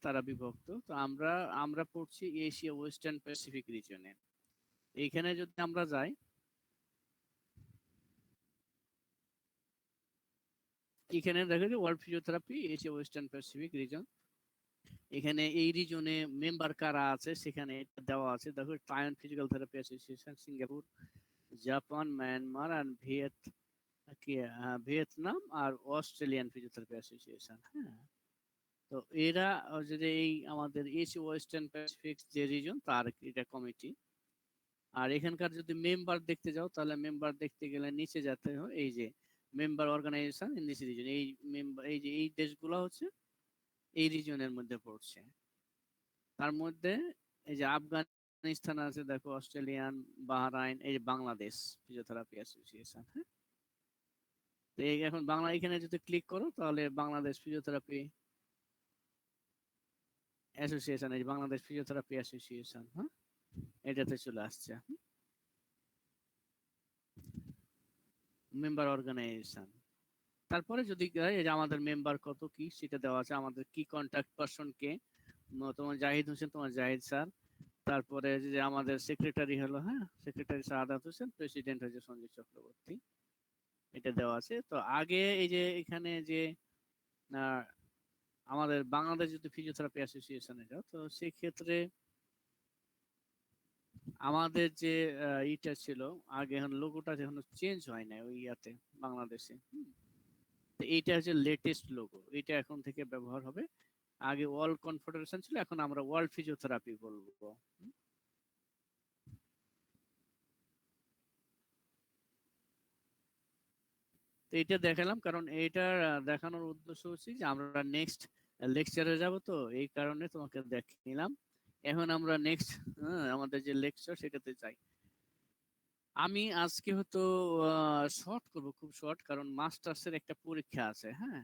তারা বিভক্ত। তো আমরা আমরা পড়ছি এশিয়া ওয়েস্টার্ন প্যাসিফিক রিজনে। এইখানে যদি আমরা যাই, এখানে দেখা যায় world physiotherapy Asia western Pacific reason. এখানে এই রিজনে মেম্বার কারা আছে সেখানে এটা দেওয়া আছে। দেখো, Taiwan physical therapy association, Singapore, Japan, Myanmar আর ভিয়েতনাম আর অস্ট্রেলিয়ান ফিজিওথেরাপি অ্যাসোসিয়েশন। হ্যাঁ, তো এরা যদি এই আমাদের এশিয়া ওয়েস্টার্ন প্যাসিফিক যে রিজন তার এটা কমিটি। আর এখানকার যদি মেম্বার দেখতে যাও তাহলে মেম্বার দেখতে গেলে নিচে যেতে হয়, এই যে member organization in this region, এই মেম্বার এই যে এই দেশগুলো হচ্ছে এই রিজনের মধ্যে পড়ছে। তার মধ্যে এই যে আফগানিস্তান আছে, দেখো, অস্ট্রেলিয়ান, বাহরাইন, এই যে বাংলাদেশ ফিজিওথেরাপি অ্যাসোসিয়েশন। হ্যাঁ, তো এখন বাংলা এখানে যদি ক্লিক করো তাহলে বাংলাদেশ ফিজিওথেরাপি অ্যাসোসিয়েশন, এই বাংলাদেশ ফিজিওথেরাপি অ্যাসোসিয়েশন, হ্যাঁ, এটাতে চলে আসছে মেম্বার অর্গানাইজেশন। তারপরে যদি এই যে আমাদের মেম্বার কত কি সেটা দেওয়া আছে, আমাদের কি কন্টাক্ট পারসন কে, তোমার জাহিদ হোসেন, তোমার জাহিদ স্যার। তারপরে যে আমাদের সেক্রেটারি হলো, হ্যাঁ, সেক্রেটারি সাহাদাত হোসেন, প্রেসিডেন্ট হচ্ছে সঞ্জয় চক্রবর্তী, এটা দেওয়া আছে। তো আগে এই যে এখানে যে আহ, আমাদের বাংলাদেশ যদি ফিজিওথেরাপি অ্যাসোসিয়েশনে যাও, তো সেক্ষেত্রে আমাদের যে ইটা ছিল আগে, এখন লোগোটা এখনো চেঞ্জ হয় না ওই ইয়াতে বাংলাদেশে। তো এইটা হচ্ছে লেটেস্ট লোগো, এটা এখন থেকে ব্যবহার হবে। আগে ওয়ার্ল্ড কনফেডারেশন ছিল, এখন আমরা ওয়ার্ল্ড ফিজিওথেরাপি বলবো। তো এটা দেখালাম কারণ এইটার দেখানোর উদ্দেশ্য হচ্ছে যে আমরা নেক্সট লেকচারে যাব, তো এই কারণে তোমাকে দেখিয়ে নিলাম। এখন আমরা নেক্সট আমাদের যে লেকচার সেটাতে যাই। আমি আজকে হয়তো শর্ট করব, খুব শর্ট, কারণ মাস্টার্সের একটা পরীক্ষা আছে। হ্যাঁ,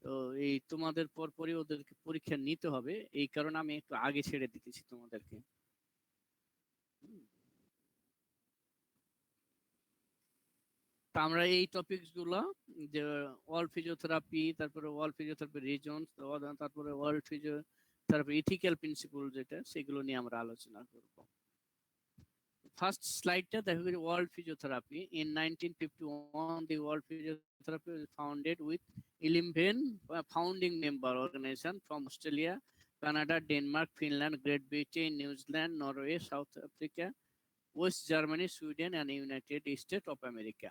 তো এই তোমাদের পরপরই ওদেরকে পরীক্ষা নিতে হবে, এই কারণে আমি একটু আগে ছেড়ে দিতেছি তোমাদেরকে। হুম। তা আমরা এই টপিকস গুলো, যে ওয়ার্ল্ড ফিজিওথেরাপি, তারপরে ওয়ার্ল্ড ফিজিওথেরাপি রিজনস, তারপরে ওয়ার্ল্ড ফিজিওথেরাপি ইথিক্যাল প্রিন্সিপল, যেটা সেগুলো নিয়ে আমরা আলোচনা করব। ফার্স্ট স্লাইডটা দেখো, world physiotherapy in 1951 the world physiotherapy was founded with 11 founding member organization from Australia, Canada, Denmark, Finland, Great Britain, New Zealand, Norway, South Africa, West Germany, Sweden and United States of America।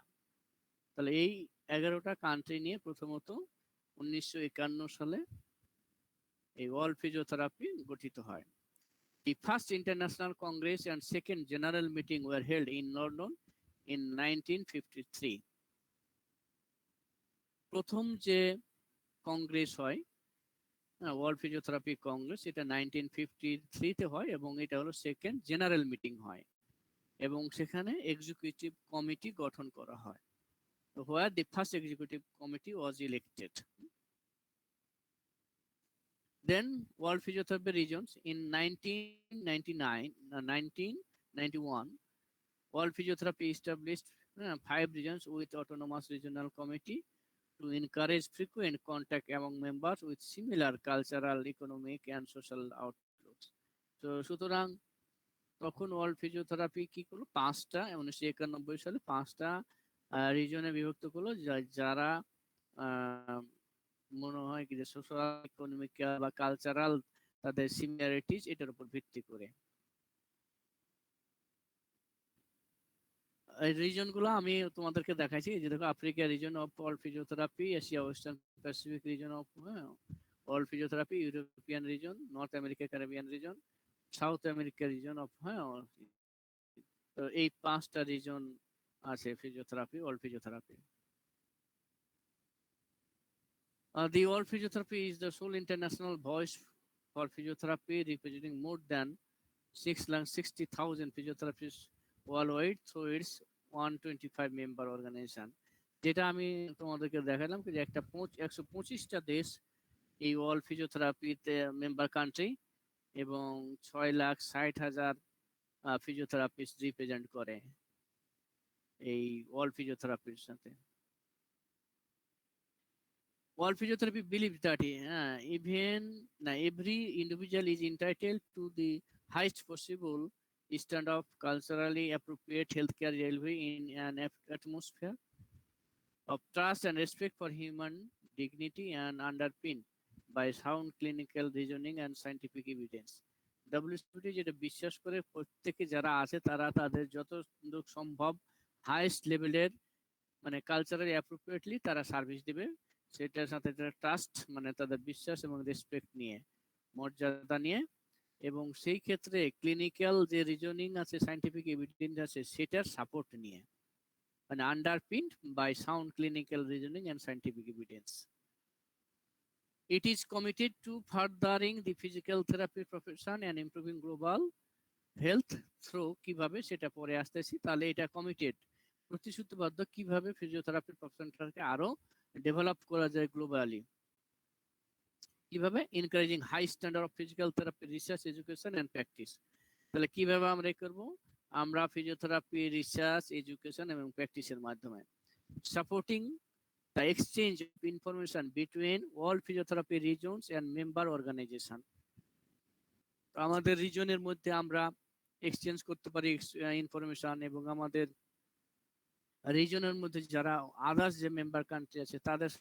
তাহলে এই 11টা country নিয়ে প্রথমত 1951 সালে এই world physiotherapy গঠিত হয়। The first international congress and second general meeting were held in London in 1953। প্রথম যে কংগ্রেস হয়, ওয়ার্ল্ড ফিজিওথেরাপি কংগ্রেস, এটা 1953 হয়, এবং এটা হলো সেকেন্ড জেনারেল মিটিং হয়, এবং সেখানে এক্সিকিউটিভ কমিটি গঠন করা হয়। Where the first executive committee was elected. Then World Physiotherapy Regions in 1991, World Physiotherapy established 5 regions with autonomous regional committee to encourage frequent contact among members with similar cultural, economic and social outlooks. তো সুতরাং তখন world physiotherapy কি করলো, 5টা 1991 সালে 5টা রিজনে বিভক্ত করলো, যারা মনে হয় কি যে সোশ্যাল, ইকোনমিক বা কালচারাল তাদের সিমিলারিটিজ এটার উপর ভিত্তি করে। এই রিজন গুলো আমি তোমাদেরকে দেখাইছি, যে দেখো, Africa reason of world physiotherapy, Asia western Pacific reason of world physiotherapy, European reason, north America Caribbean reason, south America reason of, হ্যাঁ, তো এই 5টা রিজন আছে physiotherapy, world physiotherapy. The World Physiotherapy is the sole international voice for physiotherapy, representing more than 660,000 physiotherapists worldwide through its 125 member organization। যেটা আমি তোমাদেরকে দেখালাম যে একটা 125টা দেশ এই ওয়ার্ল্ড ফিজিওথেরাপিতে মেম্বার কান্ট্রি, এবং 6,60,000 ফিজিওথেরাপিস্ট রিপ্রেজেন্ট করে এই ওয়ার্ল্ড ফিজিওথেরাপির সাথে। All physiotherapy believes that every individual is entitled to the highest possible standard of culturally appropriate healthcare delivery in an atmosphere of trust and respect for human dignity and underpinned by sound clinical reasoning and scientific evidence. ডব্লিউসিপিটি যেটা বিশ্বাস করে প্রত্যেকে যারা আছে তারা তাদের যত সম্ভব হাইস্ট লেভেলের মানে কালচারালি অ্যাপ্রোপ্রিয়েটলি তারা সার্ভিস দিবে, সেটার সাথে ট্রাস্ট মানে তাদের বিশ্বাস এবং রেসপেক্ট নিয়ে, মর্যাদা নিয়ে, এবং সেই ক্ষেত্রে ক্লিনিক্যাল যে রিজনিং আছে, সায়েন্টিফিক এভিডেন্স আছে, সেটার সাপোর্ট নিয়ে, মানে underpinned by sound clinical reasoning and scientific evidence. It is committed to furthering the physical therapy profession and improving global health through কিভাবে সেটা পরে আসতেছি। তাহলে এটা কমিটেড, প্রতিশ্রুতিবদ্ধ কিভাবে ফিজিওথেরাপি প্রফেশনটাকে আরো ডেভেলপ করা যায় গ্লোবালি। কিভাবে? Encouraging high standard of physical therapy research, education and practice. তাহলে কিভাবে আমরা করব? আমরা ফিজিওথেরাপি রিসার্চ, এডুকেশন এবং প্র্যাকটিসের মাধ্যমে supporting the exchange of information between all physiotherapy regions and member organization. আমাদের রিজনের মধ্যে আমরা এক্সচেঞ্জ করতে পারি ইনফরমেশন, এবং আমাদের রিজনের মধ্যে যারা আদার্স যে মেম্বার কান্ট্রি আছে তাদের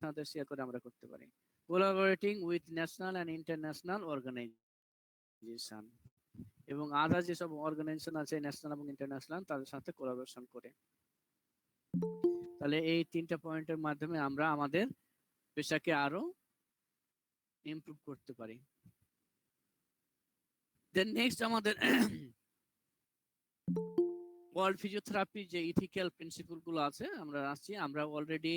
সাথে শেয়ার করে আমরা করতে পারি। Collaborating with national and international organization, এবং আদার্স যেসব অর্গানাইজেশন আছে ন্যাশনাল এবং ইন্টারন্যাশনাল তাদের সাথে কোলাবোরেশন করে। তাহলে এই তিনটা পয়েন্টের মাধ্যমে আমরা আমাদের পেশাকে আরো ইমপ্রুভ করতে পারি। দেন নেক্সট আমাদের ওয়ার্ল্ড ফিজিওথেরাপি যে ইথিক্যাল প্রিন্সিপল গুলো আছে আমরা আসছি, আমরা অলরেডি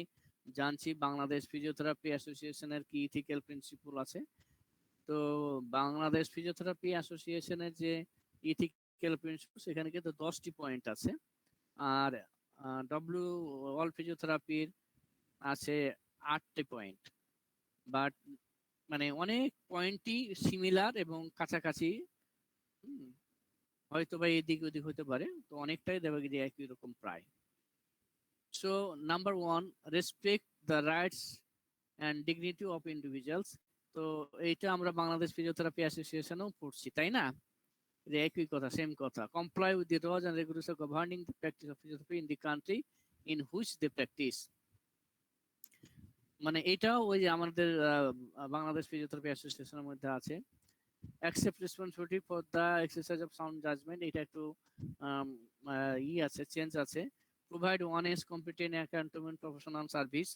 জানছি বাংলাদেশ ফিজিওথেরাপি অ্যাসোসিয়েশনের কি ইথিক্যাল প্রিন্সিপল আছে। তো বাংলাদেশ ফিজিওথেরাপি অ্যাসোসিয়েশনের যে ইথিক্যাল প্রিন্সিপল সেখানে কিন্তু 10টি পয়েন্ট আছে, আর ওয়ার্ল্ড ফিজিওথেরাপির আছে 8টি পয়েন্ট, বাট মানে অনেক পয়েন্টই সিমিলার এবং কাছাকাছি, হয়তো বা এদিক ওদিক হতে পারে, তো অনেকটাই দেবে একই রকম প্রায়। So number 1, respect the rights and dignity of individuals. তো এইটা আমরা বাংলাদেশ ফিজিওথেরাপি অ্যাসোসিয়েশনেও পড়ছি, তাই না? একই কথা, সেম কথা। Comply with the laws and regulation governing the practice of physiotherapy in the country in which they practice. মানে এটাও ওই যে আমাদের বাংলাদেশ ফিজিওথেরাপি অ্যাসোসিয়েশনের মধ্যে আছে। Accept responsibility for the exercise of sound judgement, এটা একটু আছে, চেঞ্জ আছে। Provide honest, competent, accountable professional service.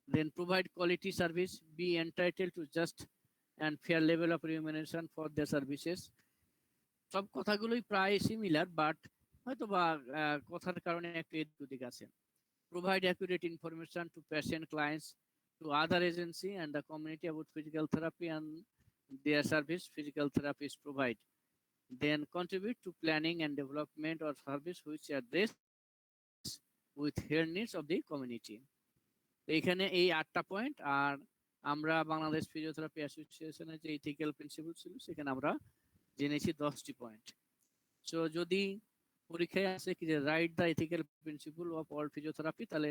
Then provide quality service, be entitled to just and fair level of remuneration for their services. সব কথাগুলোই প্রায় similar, but হয়তো বা কথার কারণে একটু এদিক আছে। Provide accurate information to patient, clients, to other agency and the community about physical therapy and their service physical therapists provide. Then contribute to planning and development or service which address with health needs of the community. এখানে এই 8টা point, আর আমরা Bangladesh physiotherapy অ্যাসোসিয়েশনের যে ethical principle ছিল সেখানে আমরা জেনেছি 10টি পয়েন্ট। সো যদি পরীক্ষায় আসে কি যে write the ethical principle of all physiotherapy, তাহলে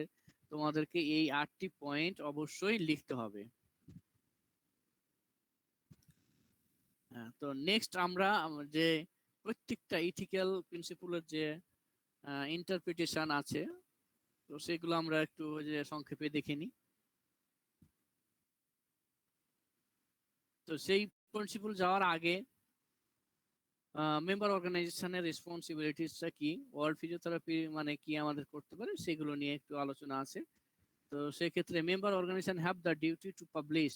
তোমাদেরকে এই 8টি পয়েন্ট অবশ্যই লিখতে হবে। তো নেক্সট আমরা যে প্রত্যেকটা ইথিক্যাল প্রিন্সিপলের যে ইন্টারপ্রিটেশন আছে, তো সেগুলো আমরা একটু যে সংক্ষেপে দেখে নিই। তো সেই প্রিন্সিপল যাওয়ার আগে মেম্বার অর্গানাইজেশনের রেসপন্সিবিলিটিসটা কি, ওয়ার্ল্ড ফিজিওথেরাপি মানে কি আমাদের করতে পারে সেগুলো নিয়ে একটু আলোচনা আছে। তো সেক্ষেত্রে member organization have the duty to publish,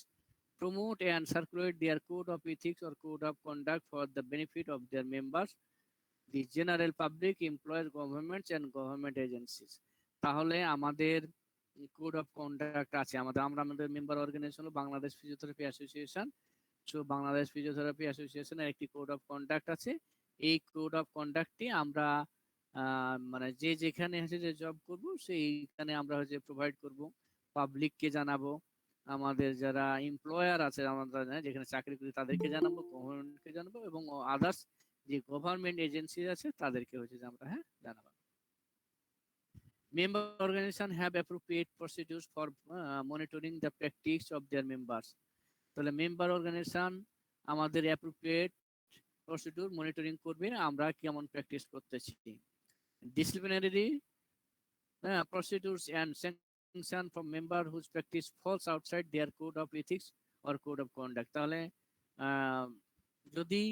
promote and circulate their code of ethics or code of conduct for the benefit of their members, the general public, employees, governments and government agencies. তাহলে আমাদের code of conduct আছে, আমাদের member organisation হলো Bangladesh physiotherapy association. So Bangladesh physiotherapy অ্যাসোসিয়েশনের একটি code of conduct আছে। এই code of কন্ডাক্টটি আমরা মানে যে যেখানে আছে যে জব করব সেইখানে আমরা হচ্ছে প্রোভাইড করব, পাবলিককে জানাবো, আমাদের যারা এমপ্লয়ার আছে আমরা যেখানে চাকরি করি তাদেরকে জানাবো, গভর্নমেন্টকে জানাবো, এবং আদার্স যে গভর্নমেন্ট এজেন্সি আছে তাদেরকে হচ্ছে যে আমরা জানাবো। Member organization have appropriate procedures for monitoring the practice of their members. তাহলে মেম্বার অর্গানাইজেশন আমাদের অ্যাপ্রোপ্রিয়েট প্রসিডিউর মনিটরিং করবে আমরা কেমন প্র্যাকটিস করতেছি। Disciplinary procedures and sanction from member whose practice falls outside their code of ethics or code of conduct. তাহলে যদি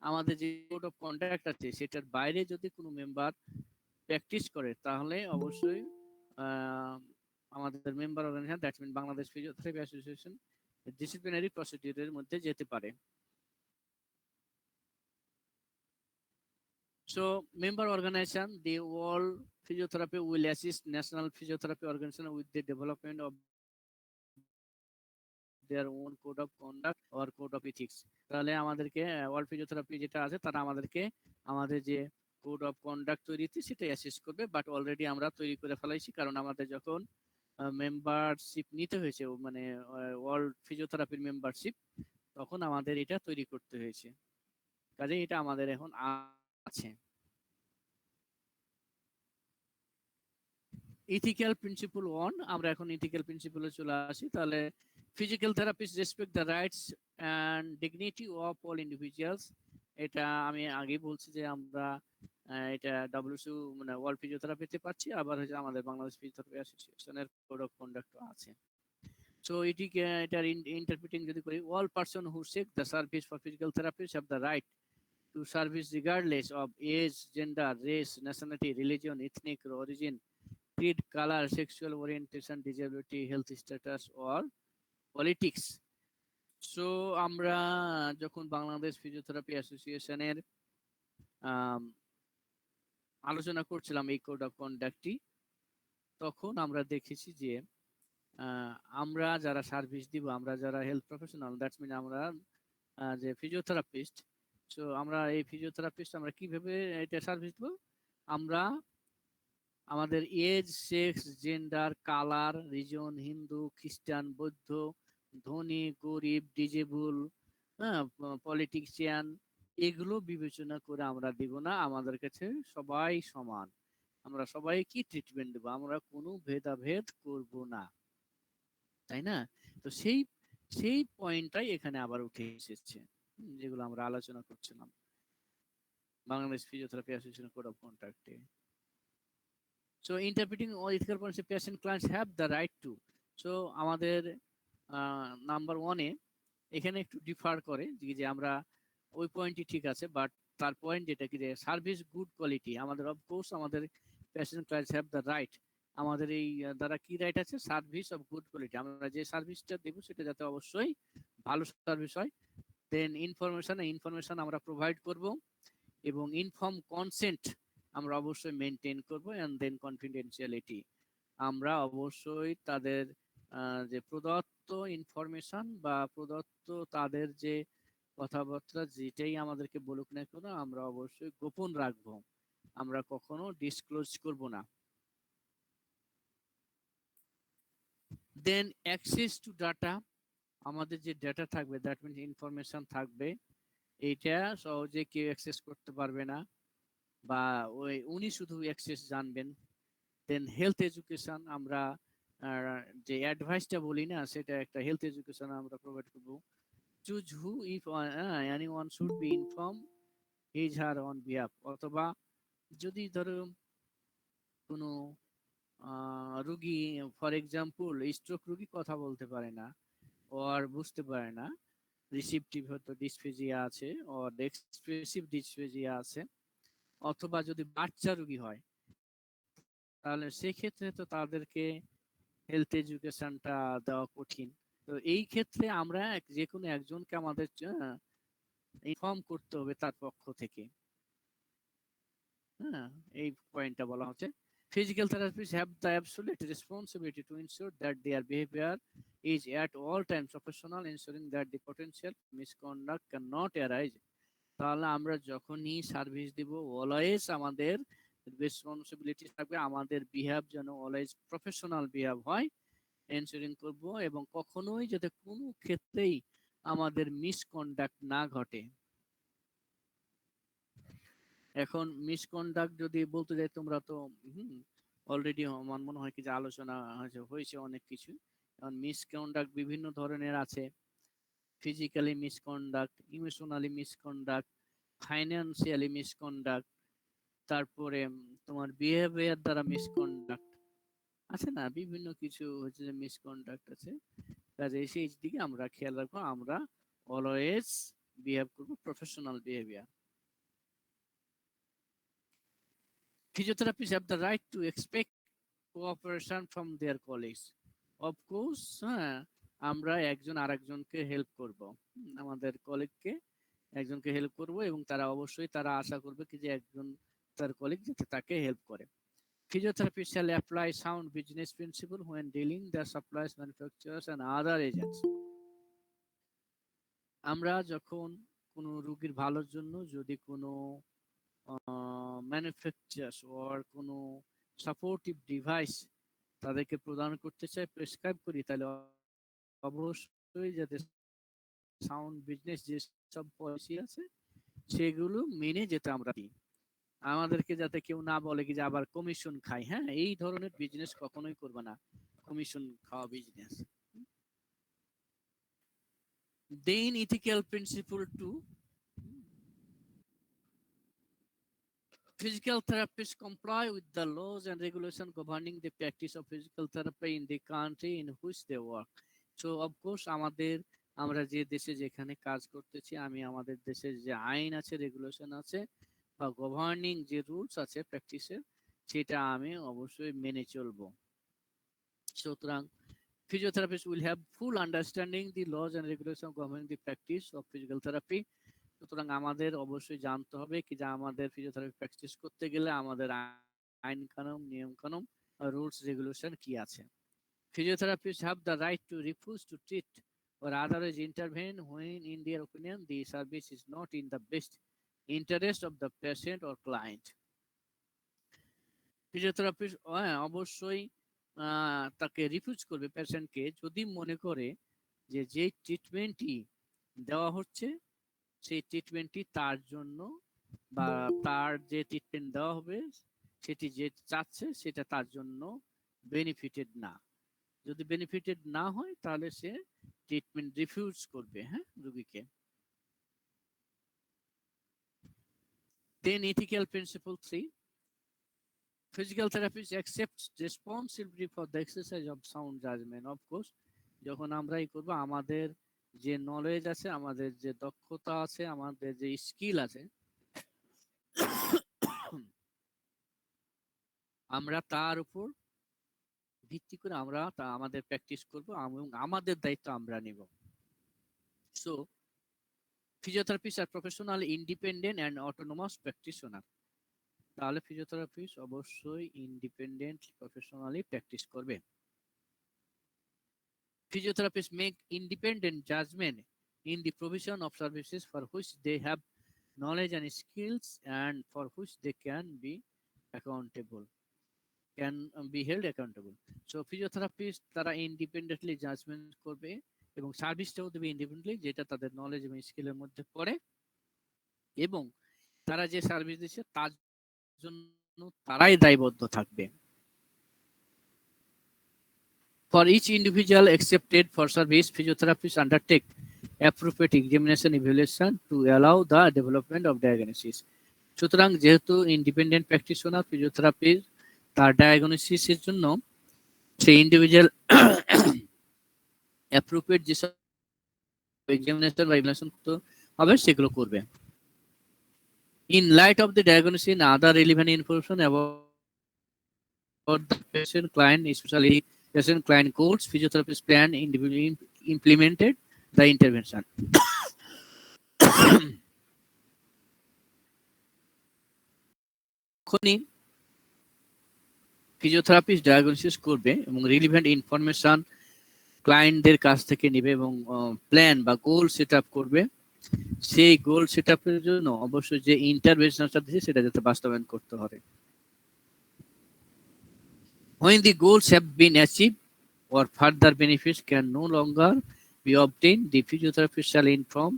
আমাদের যে কোড অফ কন্ডাক্ট আছে সেটার বাইরে যদি কোনো মেম্বার প্র্যাকটিস করে তাহলে অবশ্যই আমাদের member organisation that's mean Bangladesh physiotherapy association disciplinary প্রসিডিউরের মধ্যে যেতে পারে। So member organization, the World Physiotherapy will assist National Physiotherapy Organization with the development of their own code of conduct or code of ethics. তাহলে আমাদেরকে world physiotherapy যেটা আছে তারা আমাদেরকে আমাদের যে কোড অফ কন্ডাক্ট তৈরিতে সেটা অ্যাসিস্ট করবে, বাট অলরেডি আমরা তৈরি করে ফেলাইছি কারণ আমাদের যখন মেম্বারশিপ নিতে হয়েছে মানে ওয়ার্ল্ড ফিজিওথেরাপির মেম্বারশিপ তখন আমাদের এটা তৈরি করতে হয়েছে, কাজে এটা আমাদের এখন আছে। ইথিক্যাল প্রিন্সিপল 1, আমরা এখন ইথিক্যাল প্রিন্সিপলে চলে আসি। তাহলে physical therapist respect the rights and dignity of all individuals. এটা আমি আগেই বলছি যে আমরা এটা ডব্লিউসিও মানে ওয়ার্ল্ড ফিজিওথেরাপিতে পাচ্ছি, আবার হচ্ছে আমাদের বাংলাদেশ ফিজিওথেরাপি অ্যাসোসিয়েশনের কোড অফ কন্ডাক্ট আছে। সো এটার ইন্টারপ্রিটিং যদি করি, all person who seek the service for physical therapist have the right to service regardless of age, gender, race, nationality, religion, ethnic origin, creed, color, sexual orientation, disability, health status or politics. So আমরা যখন Bangladesh physiotherapy অ্যাসোসিয়েশনের আলোচনা করছিলাম এই code of কন্ডাক্টটি, তখন আমরা দেখেছি যে আমরা যারা সার্ভিস দিব, আমরা যারা হেলথ প্রফেশনাল, দ্যাটস মিন আমরা যে ফিজিওথেরাপিস্ট, সো আমরা এই ফিজিওথেরাপিস্ট আমরা কিভাবে এটা সার্ভিস দেব, আমরা আমাদের age, sex, gender, colour, religion, Hindu, খ্রিস্টান, বৌদ্ধ, ধনী, গরিব, ডিজেবল, পলিটিশিয়ান, এগুলো বিবেচনা করে আমরা দিব না। আমাদের কাছে সবাই সমান, আমরা সবাইকে ট্রিটমেন্ট দেবো, আমরা কোনো ভেদাভেদ করব না, তাই না? তো সেই পয়েন্টটাই এখানে আবার উঠে এসেছে, যেগুলো আমরা আলোচনা করছিলাম Bangladesh physiotherapy association code of কন্ডাক্টে। So interpreting all ethical policy, patient clients have the right to. So আমাদের নাম্বার 1-এ এখানে একটু ডিফার করে যে আমরা ওই পয়েন্টই ঠিক আছে, বাট তার পয়েন্ট যেটা কি যে সার্ভিস গুড কোয়ালিটি, আমাদের অফকোর্স আমাদের patient clients have the right, আমাদের এই দ্বারা কি রাইট আছে, সার্ভিস অফ গুড কোয়ালিটি, আমরা যে সার্ভিসটা দেবো সেটা যাতে অবশ্যই ভালো সার্ভিস হয়। দেন ইনফরমেশন আমরা প্রোভাইড করব এবং ইনফর্ম কনসেন্ট আমরা অবশ্যই মেনটেন করব, এন্ড দেন কনফিডেন্সিয়ালিটি, আমরা অবশ্যই তাদের যে প্রদত্ত ইনফরমেশন বা প্রদত্ত তাদের যে কথাবার্তা যেটাই আমাদেরকে বলুক না কেন আমরা অবশ্যই গোপন রাখবো, আমরা কখনো ডিসক্লোজ করব না। দেন অ্যাক্সেস টু ডাটা, আমাদের যে ডাটা থাকবে দ্যাট মিনস ইনফরমেশন থাকবে, এইটা সহজে কেউ অ্যাক্সেস করতে পারবে না বা উনি শুধু অ্যাক্সেস জানবেন। দেন হেলথ এডুকেশন, আমরা যে অ্যাডভাইসটা বলি না সেটা একটা হেলথ এডুকেশন আমরা প্রোভাইড করব। Choose who if anyone should be inform his her on behalf, অথবা যদি ধরো কোনো রুগী, ফর এক্সাম্পল স্ট্রোক রুগী কথা বলতে পারে না আর বুঝতে পারে না, রিসিপটিভ হয়তো ডিসফেজিয়া আছে আর এক্সপ্রেসিভ ডিসফেজিয়া আছে, অথবা যদি বাচ্চা রুগী হয় তাহলে সেক্ষেত্রে তো তাদেরকে হেলথ এডুকেশনটা দেওয়া কঠিন। তো এই ক্ষেত্রে আমরা যে কোনো একজনকে আমাদের ইনফর্ম করতে হবে তার পক্ষ থেকে। হ্যাঁ, এই পয়েন্টটা বলা হচ্ছে physical therapists have the absolute responsibility to ensure that their behavior is at all times professional, ensuring that the potential misconduct cannot arise. তাহলে আমরা যখনই সার্ভিস দিব অলওয়েজ আমাদের রেসপন্সিবিলিটি থাকবে আমাদের বিহেভ যেন অলওয়েজ প্রফেশনাল বিহেভ হয়, এনশিওরিং করব, এবং কখনোই যাতে কোনো ক্ষেত্রেই আমাদের মিসকন্ডাক্ট না ঘটে। এখন মিসকন্ডাক্ট যদি বলতে যাই, তোমরা তো অলরেডি আমার মনে হয় কি যে আলোচনা হয়েছে অনেক কিছু। কারণ মিসকন্ডাক্ট বিভিন্ন ধরনের আছে, physically misconduct, emotionally misconduct, financially misconduct, তারপরে তোমার বিহেভিয়ার দ্বারা মিসকন্ডাক্ট আছে না, বিভিন্ন কিছু হচ্ছে যে মিসকন্ডাক্ট আছে। কাজে সেই দিকে আমরা খেয়াল রাখবো, আমরা অলওয়েজ বিহেভ করবো professional behaviour. Physiotherapists have the right to expect cooperation from their colleagues. Of course, হ্যাঁ, আমরা একজন আরেকজনকে হেল্প করব, আমাদের কলিগকে একজনকে হেল্প করব, এবং তারা অবশ্যই তারা আশা করবে কি যে একজন তার কলিগ যাতে তাকে হেল্প করে। Physiotherapy shall apply sound business principle when dealing the suppliers, manufacturers and other agents. আমরা যখন কোনো রোগীর ভালোর জন্য যদি কোনো ম্যানুফ্যাকচারার্স ওর কোনো সাপোর্টিভ ডিভাইস তাদেরকে প্রদান করতে চাই, প্রেসক্রাইব করি, তাহলে অবশ্যই যাতে সাউন্ড বিজনেস যে সব পলিসি আছে সেগুলো মেনে যেতে আমরা দিই। আমাদেরকে যাতে কেউ না বলে কি যে আবার কমিশন খাই, হ্যাঁ, এই ধরনের বিজনেস কখনোই করবে না, কমিশন খাওয়া business. Then ethical principle to, physical therapists comply with the laws and regulations governing the practice of physical therapy in the country in which they work. So of course আমরা যে দেশে যেখানে কাজ করতেছি, আমি আমাদের দেশের যে আইন আছে, রেগুলেশন আছে বা গভর্নিং যে রুলস আছে প্র্যাকটিসের, সেটা আমি অবশ্যই মেনে চলবো। সুতরাং physiotherapists will have full understanding the laws and regulations governing the practice of physical therapy. সুতরাং আমাদের অবশ্যই জানতে হবে কি যে আমাদের ফিজিওথেরাপি প্র্যাকটিস করতে গেলে আমাদের আইন কানুন, নিয়ম কানুন, রুলস রেগুলেশন কি আছে। Physiotherapists have the right to refuse to treat or otherwise intervene when in their opinion the service is not in the best interest of the patient or client. Physiotherapist অবশ্যই তাকে refuse করবে পেশেন্টকে যদি মনে করে যে যে ট্রিটমেন্টই দেওয়া হচ্ছে সেই ট্রিটমেন্টটি তার জন্য বা তার যে ট্রিটমেন্ট দেওয়া হবে সেটি যে চাচ্ছে সেটা তার জন্য বেনিফিটেড না। যদি বেনিফিটেড না হয় তাহলে সে ট্রিটমেন্ট রিফিউজ করবে, হ্যাঁ, রোগীকে। দেন ethical principle 3, physical therapist accepts responsibility for the exercise of sound judgment. Of course, যখন আমরা এই করব, আমাদের যে নলেজ আছে, আমাদের যে দক্ষতা আছে, আমাদের যে স্কিল আছে, আমরা তার উপর ভিত্তি করে আমরা আমাদের প্র্যাকটিস করব এবং আমাদের দায়িত্ব আমরা নিব। So physiotherapist are professionally independent and autonomous practitioner. তাহলে ফিজিওথেরাপিস্ট অবশ্যই ইন্ডিপেন্ডেন্ট প্রফেশনালি প্র্যাকটিস করবে। Physiotherapists make independent judgment in the provision of services for which they have knowledge and skills and for which they can be accountable, can be held accountable. So physiotherapist তারা independently judgement করবে এবং সার্ভিসটাও দেবে independently, যেটা তাদের knowledge এবং স্কিলের মধ্যে পড়ে, এবং তারা যে সার্ভিস দিচ্ছে তার জন্য তারাই দায়বদ্ধ থাকবে। For each individual accepted for service, physiotherapists undertake appropriate examination evaluation to allow the development of diagnosis. সুতরাং যেহেতু ইন্ডিপেন্ডেন্ট প্র্যাকটিশনার, ফিজিওথেরাপির তার ডায়াগনোসিসের জন্য সেই ইন্ডিভিজুয়াল অ্যাপ্রোপ্রিয়েট যে এক্সামিনেশন বা ইভালুয়েশন হবে সেগুলো করবে। In light of the diagnosis and other relevant information about the patient client, especially patient client goals, physiotherapist plan individually implemented the intervention. Physiotherapist diagnosis করবে এবং রিলিভেন্ট ইনফরমেশন ক্লায়েন্টদের কাছ থেকে নেবে এবং প্ল্যান বা গোল সেট আপ করবে। সেই গোল সেট আপের জন্য অবশ্যই যে ইন্টারভেনশনটা দিয়েছে সেটা যাতে বাস্তবায়ন করতে হবে। When the goals have been achieved or further benefits can no longer be obtained, the physiotherapist shall inform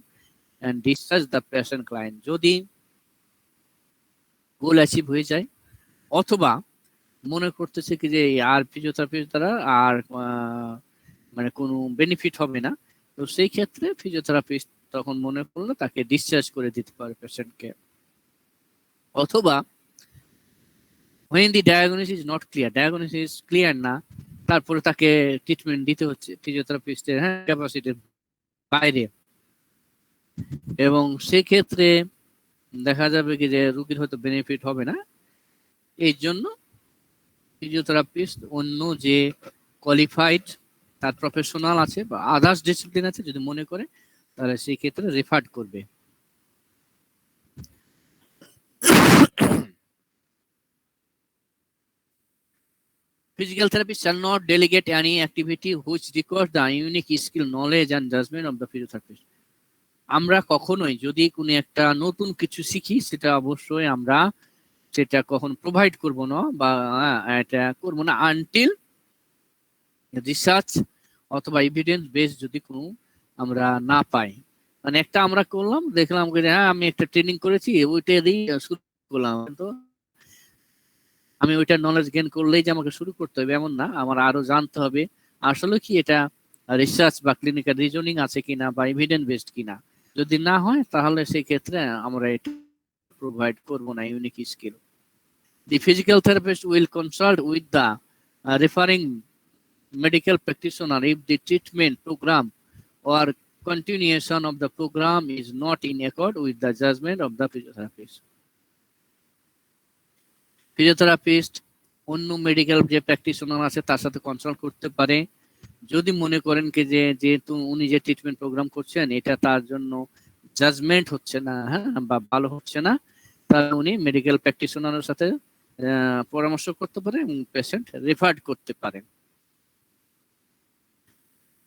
and discuss the patient client. যদি গোল অ্যাচিভ হয়ে যায় অথবা মনে করতেছে কি যে আর ফিজিওথেরাপির দ্বারা আর মানে কোনো বেনিফিট হবে না, তো সেই ক্ষেত্রে ফিজিওথেরাপিস্ট তখন মনে করলে তাকে ডিসচার্জ করে দিতে পারে পেশেন্টকে। অথবা when the diagnosis is not clear, diagnosis clear না, তারপরে তাকে ট্রিটমেন্ট দিতে হচ্ছে ফিজিওথেরাপিস্টের ক্যাপাসিটির বাইরে, এবং সেক্ষেত্রে দেখা যাবে কি যে রোগীর হয়তো বেনিফিট হবে না, এই জন্য ফিজিওথেরাপিস্ট অন্য যে কোয়ালিফাইড তার প্রফেশনাল আছে বা আদার্স ডিসিপ্লিন আছে যদি মনে করে, তাহলে সেই ক্ষেত্রে রেফার করবে। Physical therapist shall not delegate any activity which requires the unique skill, knowledge and judgment of the physiotherapist. আমরা কখনোই যদি কোনো একটা নতুন কিছু শিখি সেটা অবশ্যই আমরা সেটা কখন প্রোভাইড করব না বা এটা করব না আনটিল রিসার্চ অথবা এভিডেন্স বেস যদি কোনো আমরা না পাই। মানে একটা আমরা করলাম, দেখলাম যে হ্যাঁ আমি একটা ট্রেনিং করেছি ওইটা দিয়ে শুরু করলাম, তো আমি ওইটা নলেজ গেইন করলেই যে আমাকে শুরু করতে হবে এমন না, আমার আরো জানতে হবে আসলে কি এটা রিসার্চ বা ক্লিনিক্যাল রিজনিং আছে কিনা বা এভিডেন্স বেসড কিনা। যদি না হয় তাহলে সেই ক্ষেত্রে আমরা এটা প্রোভাইড করব না unique skill. The physical therapist will consult with the referring medical practitioner if the treatment program or continuation of the program is not in accord with the judgment of the physiotherapist. Physiotherapist অন্য medical যে practitioner আছে তার সাথে consult করতে পারে, যদি মনে করেন কি যে যেহেতু উনি যে ট্রিটমেন্ট প্রোগ্রাম করছেন এটা তার জন্য জাজমেন্ট হচ্ছে না, হ্যাঁ, বা ভালো হচ্ছে না, তাহলে উনি মেডিকেল প্র্যাকটিশনারের সাথে পরামর্শ করতে পারে এবং পেশেন্ট রেফার করতে পারে।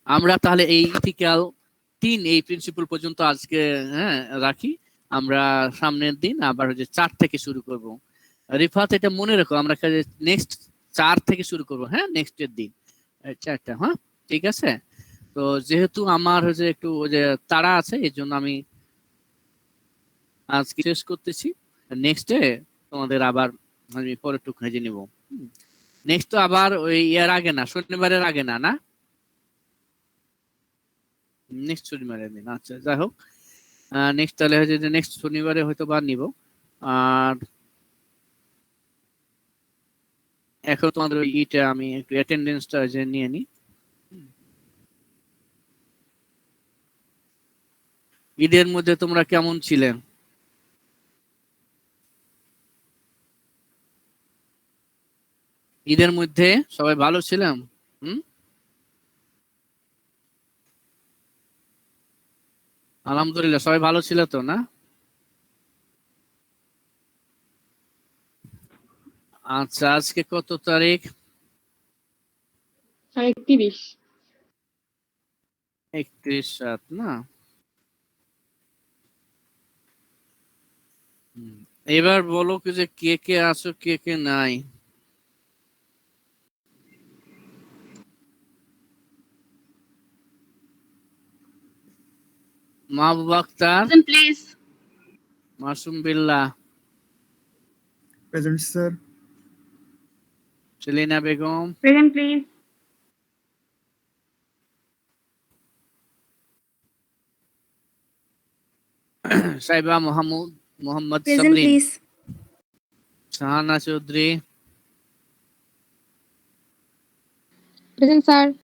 আমরা তাহলে এই ইথিক্যাল এই প্রিন্সিপাল পর্যন্ত আজকে রাখি। আমরা সামনের দিন আবার হচ্ছে 4 থেকে শুরু করব। রিফাত এটা মনে রাখো, আমরা নেক্সট 4 থেকে শুরু করব, হ্যাঁ, নেক্সট এর দিন 4টা, হ্যাঁ ঠিক আছে। তো যেহেতু আমার হচ্ছে একটু যে তাড়া আছে এই জন্য আমি আজকে শেষ করতেছি। নেক্সট ডে তোমাদের আবার আমি পরে টুক হেজে নিব। নেক্সট তো আবার ওই ইয়ার আগে না, শনিবারের আগে না, না নেক্সট শনিবারের দিন, আচ্ছা যাই হোক নেক্সট তাহলে হচ্ছে যে নেক্সট শনিবারে হয়তো বা নিব। আর এখন তোমাদের ওই ইটা আমি একটু অ্যাটেন্ডেন্সটা যে নিয়ে নি। ঈদের মধ্যে তোমরা কেমন ছিলেন? ঈদের মধ্যে সবাই ভালো ছিলাম? আলহামদুলিল্লাহ সবাই ভালো ছিল তো, না? আচ্ছা আজকে কত তারিখ? 31। 31/7 না? এবার বলো কি যে কে কে আছো কে কে নাই? Mahbub Akter, please. Masum Billah, present sir. Selina Begum, present please. Saiba Mohammad present Sabrin, please. Shahana Chowdhury, present sir.